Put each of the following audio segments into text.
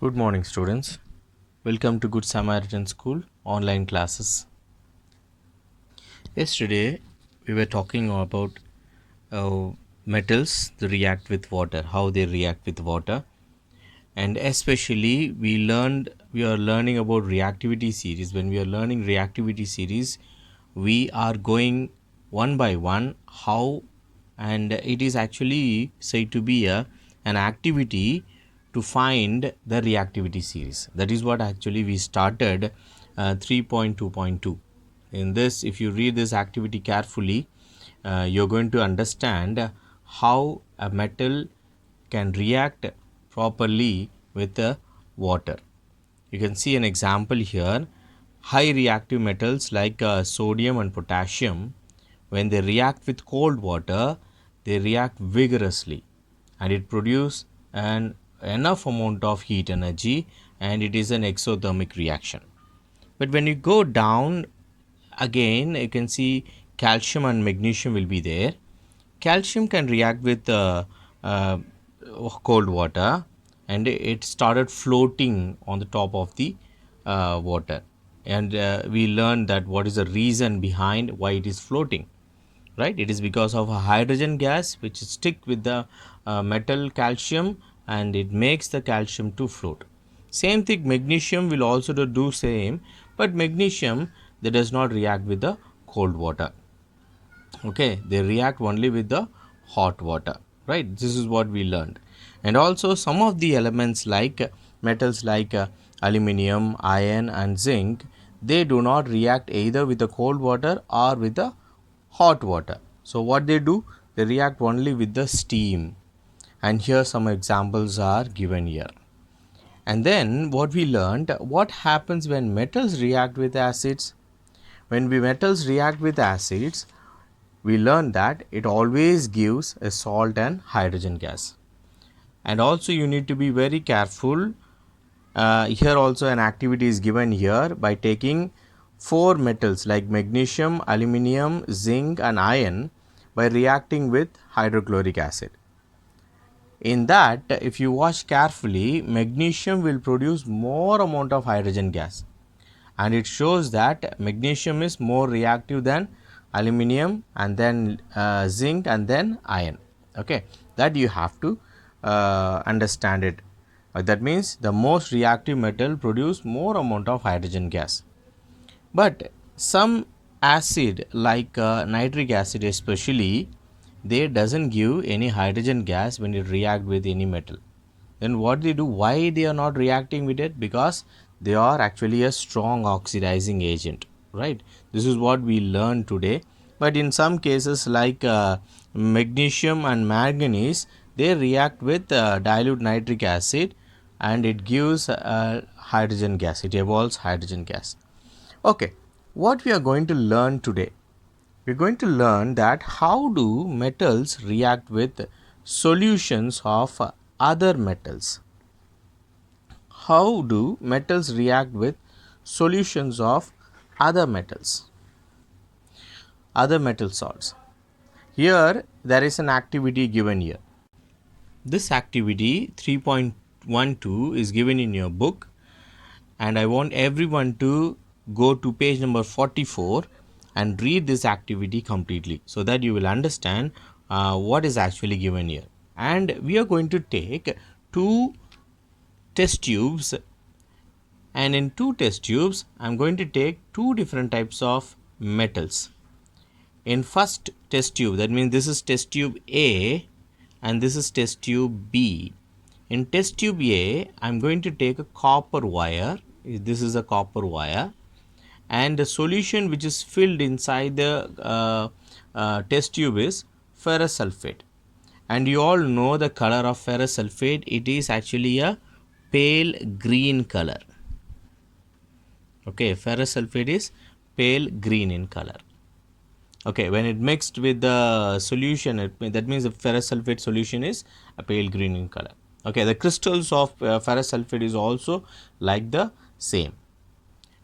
Good morning, students. Welcome to Good Samaritan School online classes. Yesterday, we were talking about metals that react with water, how they react with water, and especially we are learning about reactivity series. When we are learning reactivity series, we are going one by one how, and it is actually said to be an activity to find the reactivity series. That is what actually we started 3.2.2. In this, if you read this activity carefully, you're going to understand how a metal can react properly with the water. You can see an example here. High reactive metals like sodium and potassium, when they react with cold water, they react vigorously and it produces an enough amount of heat energy, and it is an exothermic reaction. But when you go down again, you can see calcium and magnesium will be there. Calcium can react with uh, cold water, and it started floating on the top of the water, and we learned that what is the reason behind why it is floating, right? It is because of a hydrogen gas which stick with the metal calcium, and it makes the calcium to float. Same thing, magnesium will also do same, but magnesium, that does not react with the cold water. Okay, they react only with the hot water, right? This is what we learned. And also some of the elements like metals like aluminum, iron and zinc, they do not react either with the cold water or with the hot water. So what they do, they react only with the steam, and here some examples are given here. And then what we learned, what happens when metals react with acids. When metals react with acids, we learned that it always gives a salt and hydrogen gas. And also you need to be very careful. Here also an activity is given here by taking 4 metals like magnesium, aluminum, zinc and iron by reacting with hydrochloric acid. In that, if you watch carefully, magnesium will produce more amount of hydrogen gas, and it shows that magnesium is more reactive than aluminum and then zinc and then iron. Okay, that you have to understand it. That means the most reactive metal produce more amount of hydrogen gas, but some acid like nitric acid especially, they doesn't give any hydrogen gas when it react with any metal. Then what they do, why they are not reacting with it? Because they are actually a strong oxidizing agent, right? This is what we learned today. But in some cases like magnesium and manganese, they react with dilute nitric acid, and it gives hydrogen gas, it evolves hydrogen gas. Okay, what we are going to learn today, we're going to learn that how do metals react with solutions of other metals. How do metals react with solutions of other metals, other metal salts? Here there is an activity given here. This activity 3.12 is given in your book, and I want everyone to go to page number 44 and read this activity completely, so that you will understand what is actually given here. And we are going to take 2 test tubes, and in 2 test tubes I am going to take 2 different types of metals. In first test tube, that means this is test tube A and this is test tube B. In test tube A, I am going to take a copper wire. This is a copper wire, and the solution which is filled inside the test tube is ferrous sulfate. And you all know the color of ferrous sulfate, it is actually a pale green color. Okay, ferrous sulfate is pale green in color. Okay, when it mixed with the solution, that means the ferrous sulfate solution is a pale green in color. Okay, the crystals of ferrous sulfate is also like the same.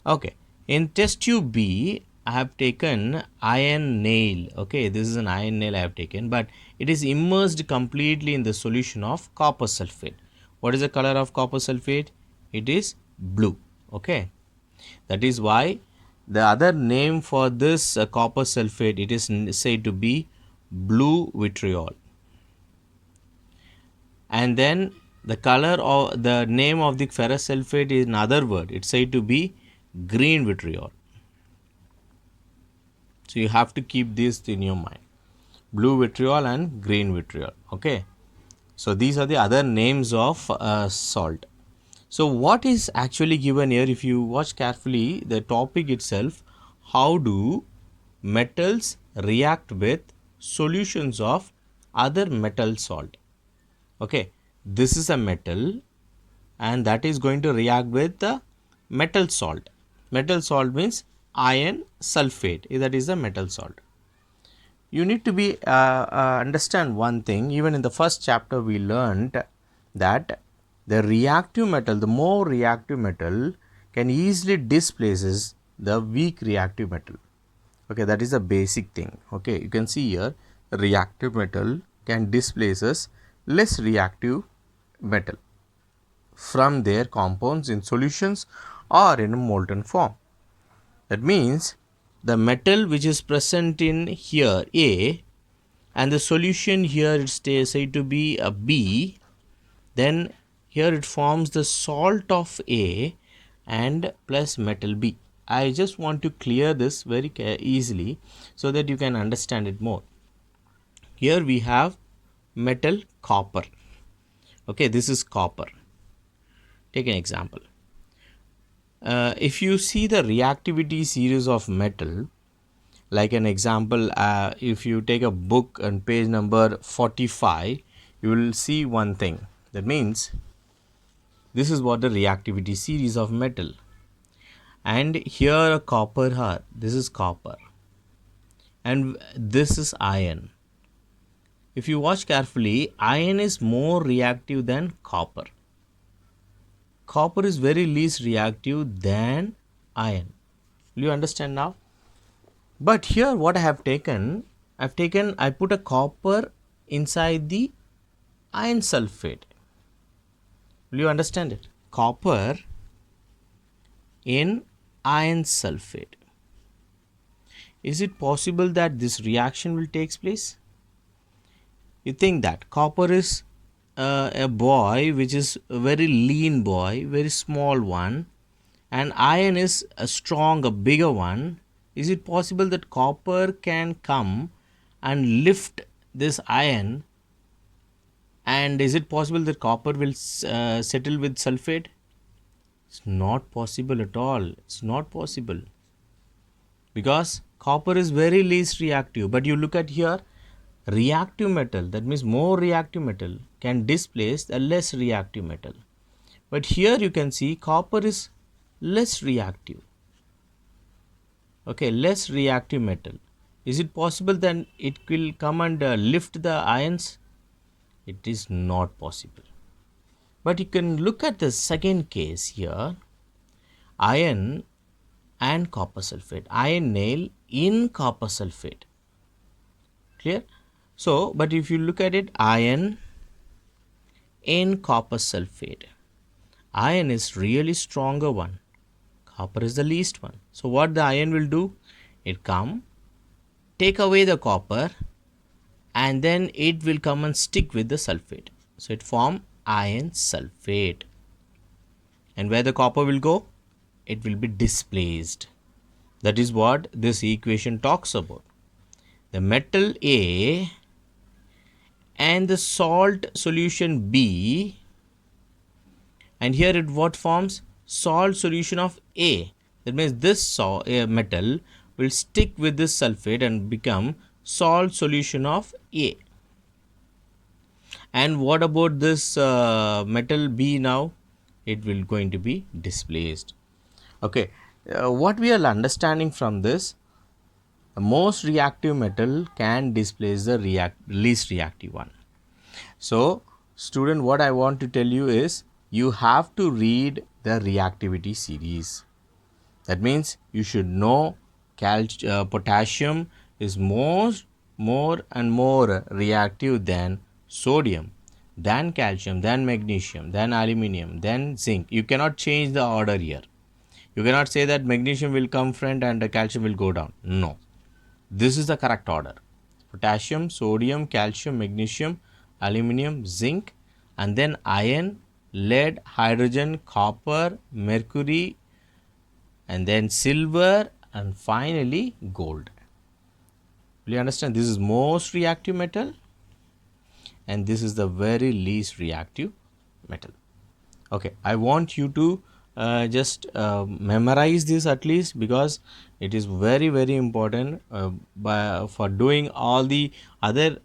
Okay, in test tube B, I have taken iron nail. Okay, this is an iron nail I have taken, but it is immersed completely in the solution of copper sulfate. What is the color of copper sulfate? it is blue. Okay, that is why the other name for this copper sulfate, it is said to be blue vitriol. And then the color of the name of the ferrous sulfate is another word, it's said to be green vitriol. So you have to keep this in your mind, blue vitriol and green vitriol. Okay, so these are the other names of salt. So what is actually given here, if you watch carefully the topic itself, how do metals react with solutions of other metal salt. Okay, this is a metal and that is going to react with the metal salt. Metal salt means iron sulfate, that is a metal salt. You need to be understand one thing. Even in the first chapter we learned that the reactive metal, the more reactive metal can easily displaces the weak reactive metal. Okay, that is a basic thing. Okay, you can see here reactive metal can displaces less reactive metal from their compounds in solutions or in a molten form. That means the metal which is present in here A and the solution here it stays said to be a B, then here it forms the salt of A and plus metal B. I just want to clear this very easily so that you can understand it more. Here we have metal copper. Okay, this is copper. Take an example. If you see the reactivity series of metal, like an example, if you take a book on page number 45, you will see one thing. That means this is what the reactivity series of metal, and here a copper here, this is copper and this is iron. If you watch carefully, iron is more reactive than copper. Copper is very least reactive than iron. Will you understand now? But here what I have taken, I put a copper inside the iron sulfate. Will you understand it? Copper in iron sulfate. Is it possible that this reaction will take place? You think that copper is a boy which is a very lean boy, very small one, and iron is a strong, a bigger one. Is it possible that copper can come and lift this iron, and is it possible that copper will settle with sulfate? It's not possible at all. It's not possible because copper is very least reactive. But you look at here, reactive metal, that means more reactive metal can displace a less reactive metal. But here you can see copper is less reactive. Okay, less reactive metal. Is it possible that it will come and lift the ions? It is not possible. But you can look at the second case here, iron and copper sulfate, iron nail in copper sulfate. Clear? So, but if you look at it, iron in copper sulfate, iron is really stronger one, copper is the least one. So what the iron will do, it come, take away the copper, and then it will come and stick with the sulfate. So it form iron sulfate, and where the copper will go, it will be displaced. That is what this equation talks about. The metal A and the salt solution B, and here it what forms salt solution of A. That means this metal will stick with this sulfate and become salt solution of A. And what about this metal B now? It will going to be displaced. Okay, what we are understanding from this, the most reactive metal can displace the least reactive one. So student, what I want to tell you is you have to read the reactivity series. That means you should know potassium is more and more reactive than sodium. then calcium, then magnesium, then aluminum, then zinc. You cannot change the order here. You cannot say that magnesium will come front and the calcium will go down. No, this is the correct order: potassium, sodium, calcium, magnesium, aluminum, zinc, and then iron, lead, hydrogen, copper, mercury, and then silver, and finally gold. Will you understand? This is most reactive metal and this is the very least reactive metal. Okay, I want you to just memorize this at least, because it is very important for doing all the other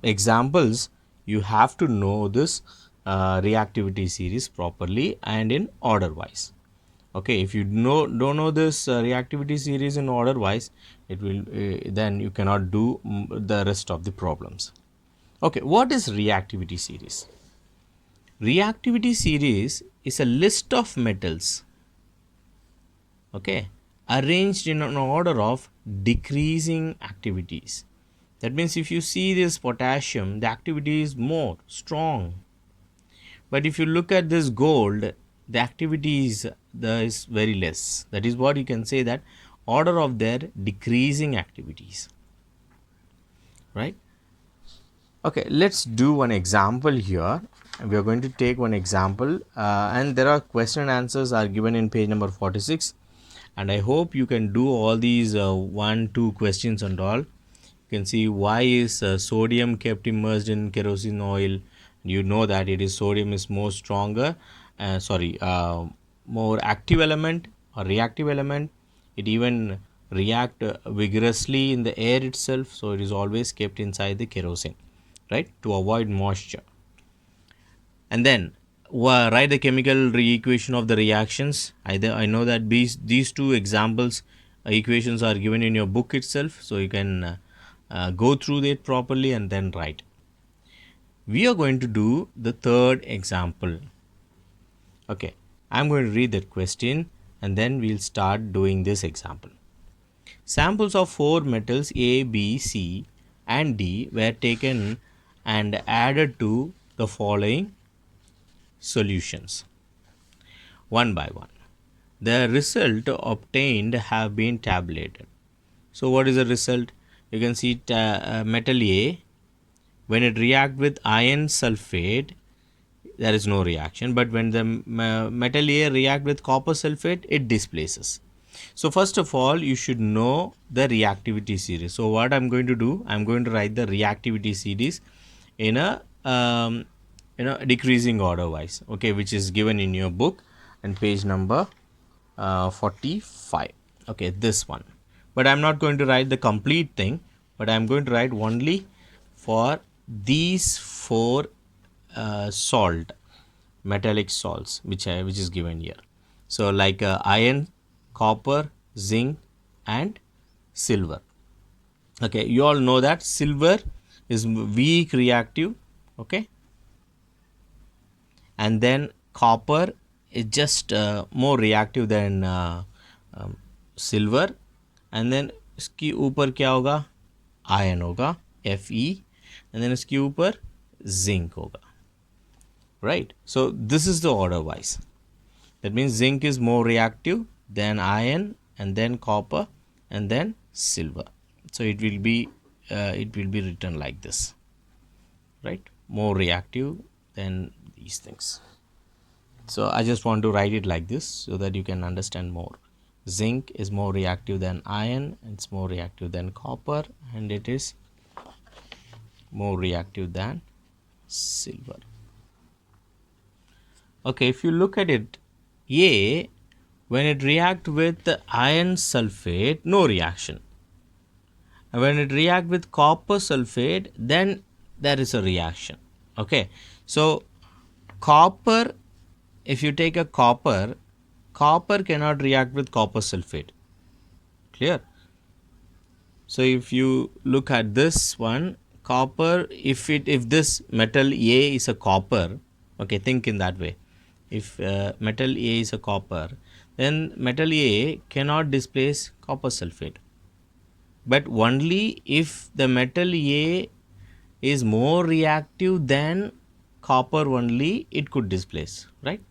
examples. You have to know this reactivity series properly and in order wise. Okay, if you don't know this reactivity series in order wise, it will then you cannot do the rest of the problems. Okay, what is reactivity series? Reactivity series is a list of metals, okay, arranged in an order of decreasing activities. That means if you see this potassium, the activity is more strong. But if you look at this gold, the activity is very less. That is what you can say, that order of their decreasing activities. Right? Okay, let's do one example here. We are going to take one example and there are question and answers are given in page number 46, and I hope you can do all these 1-2 questions and all. You can see, why is sodium kept immersed in kerosene oil? You know that it is sodium is more stronger, more active element or reactive element. It even react vigorously in the air itself, so it is always kept inside the kerosene, right, to avoid moisture. And then write the chemical equation of the reactions. I know that these two examples equations are given in your book itself, so you can go through it properly and then write. We are going to do the third example. Okay, I'm going to read that question and then we'll start doing this example. Samples of 4 metals A, B, C and D were taken and added to the following solutions one by one. The result obtained have been tabulated. So what is the result? You can see metal A, when it react with iron sulfate, there is no reaction, but when the metal A react with copper sulfate, it displaces. So first of all, you should know the reactivity series. So what I'm going to do, I'm going to write the reactivity series in a decreasing order wise, okay, which is given in your book and page number 45. Okay, this one. But I'm not going to write the complete thing, but I'm going to write only for these 4 salt, metallic salts, which is given here. So like iron, copper, zinc and silver. Okay, you all know that silver is weak reactive, okay, and then copper is just more reactive than silver, and then इसकी ऊपर क्या होगा, ion होगा Fe, and then इसके ऊपर zinc होगा, right? So this is the order wise. That means zinc is more reactive than iron and then copper and then silver. So it will be written like this, right? More reactive than these things. So I just want to write it like this so that you can understand more. Zinc is more reactive than iron, it's more reactive than copper, and it is more reactive than silver. Okay, if you look at it, A, when it react with the iron sulfate, no reaction. And when it react with copper sulfate, then there is a reaction. Okay, so copper, if you take a copper cannot react with copper sulfate. Clear? So if you look at this one, copper, if this metal A is a copper, okay, think in that way. If metal A is a copper, then metal A cannot displace copper sulfate. But only if the metal A is more reactive than copper only it could displace, right?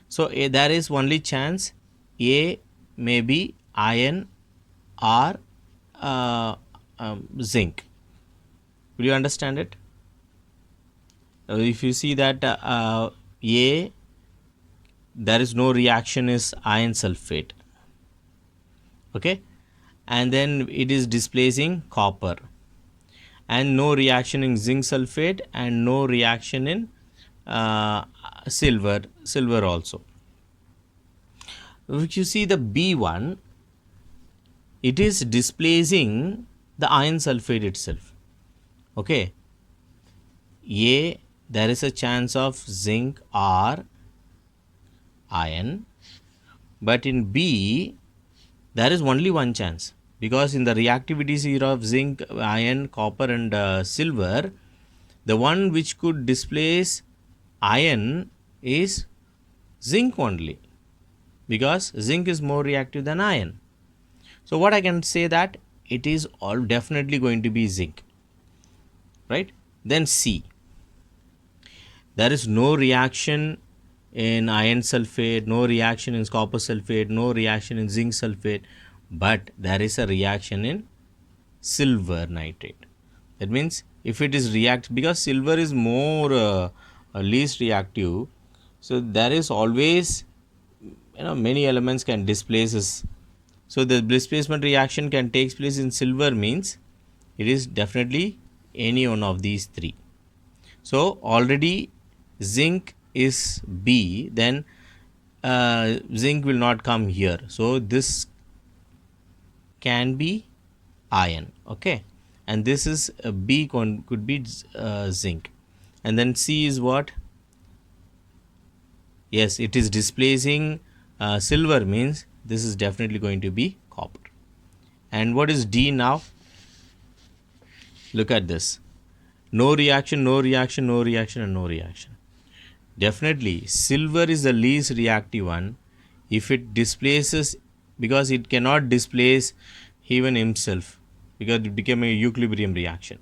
So there is only chance A may be iron or zinc. Will you understand it? If you see that A, there is no reaction is iron sulfate, okay, and then it is displacing copper, and no reaction in zinc sulfate, and no reaction in silver also. If you see the B1, it is displacing the iron sulfate itself, okay. A, there is a chance of zinc or iron, but in B there is only one chance, because in the reactivity series of zinc, iron, copper and silver, the one which could displace iron is zinc only, because zinc is more reactive than iron. So what I can say that it is all definitely going to be zinc, right? Then C, there is no reaction in iron sulfate, no reaction in copper sulfate, no reaction in zinc sulfate, but there is a reaction in silver nitrate. That means if it is react, because silver is more least reactive, so there is always, many elements can displace us. So the displacement reaction can take place in silver, means it is definitely any one of these three. So already zinc is B, then zinc will not come here, so this can be iron, okay, and this is B could be zinc, and then C is what? Yes, it is displacing silver, means this is definitely going to be copper. And what is D now? Look at this, no reaction, no reaction, no reaction and no reaction. Definitely silver is the least reactive one. If it displaces, because it cannot displace even himself, because it became a equilibrium reaction,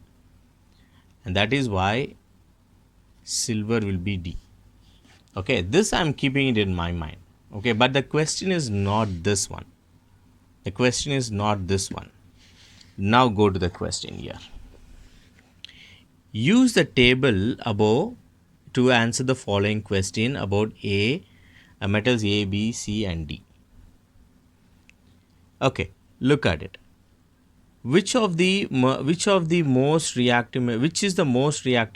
and that is why silver will be D. Okay, this I am keeping it in my mind, okay, but the question is not this one. The question is not this one. Now go to the question here. Use the table above to answer the following question about metals A, B, C and D. Okay, look at it. Which is the most reactive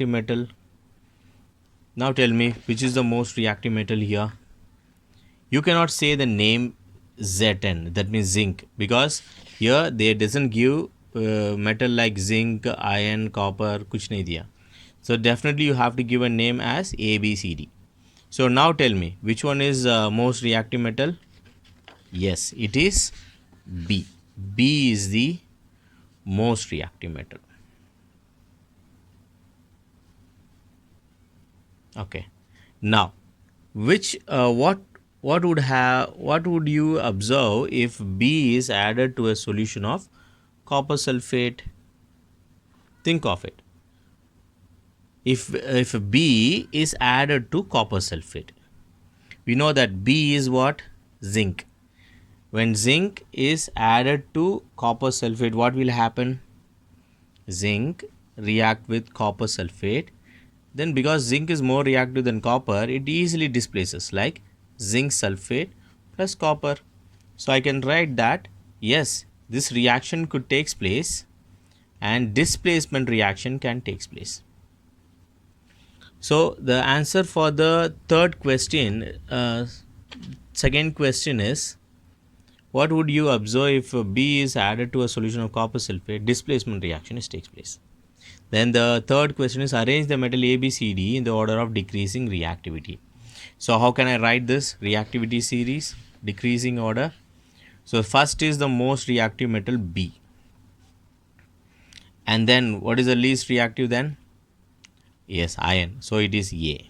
metal? Now tell me, which is the most reactive metal here? You cannot say the name Zn, that means zinc, because here they doesn't give metal like zinc, iron, copper, kuch nahi diya. So definitely you have to give a name as A, B, C, D. So now tell me, which one is most reactive metal? Yes, it is B. B is the most reactive metal. Okay. Now, what would you observe if B is added to a solution of copper sulfate? Think of it. If B is added to copper sulfate, we know that B is what? Zinc. When zinc is added to copper sulfate, what will happen? Zinc react with copper sulfate, then because zinc is more reactive than copper, it easily displaces, like zinc sulfate plus copper. So I can write that yes, this reaction could take place and displacement reaction can take place. So the answer for the third question, second question is, what would you observe if B is added to a solution of copper sulfate? Displacement reaction takes place. Then the third question is, arrange the metal A, B, C, D in the order of decreasing reactivity. So how can I write this reactivity series? Decreasing order. So first is the most reactive metal B. And then what is the least reactive then? Yes, iron. So it is A.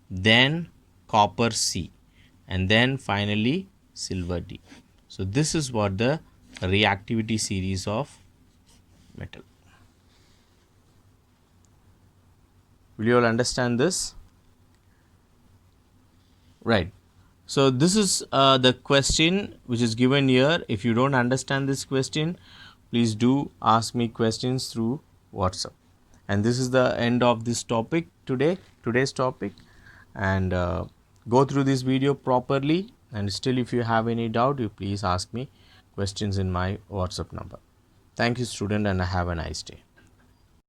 Then copper C. And then finally silver D. So this is what the reactivity series of metal. Will you all understand this? Right. So this is the question which is given here. If you don't understand this question, please do ask me questions through WhatsApp. And this is the end of this topic today's topic. And go through this video properly. And still, if you have any doubt, you please ask me questions in my WhatsApp number. Thank you, student, and have a nice day.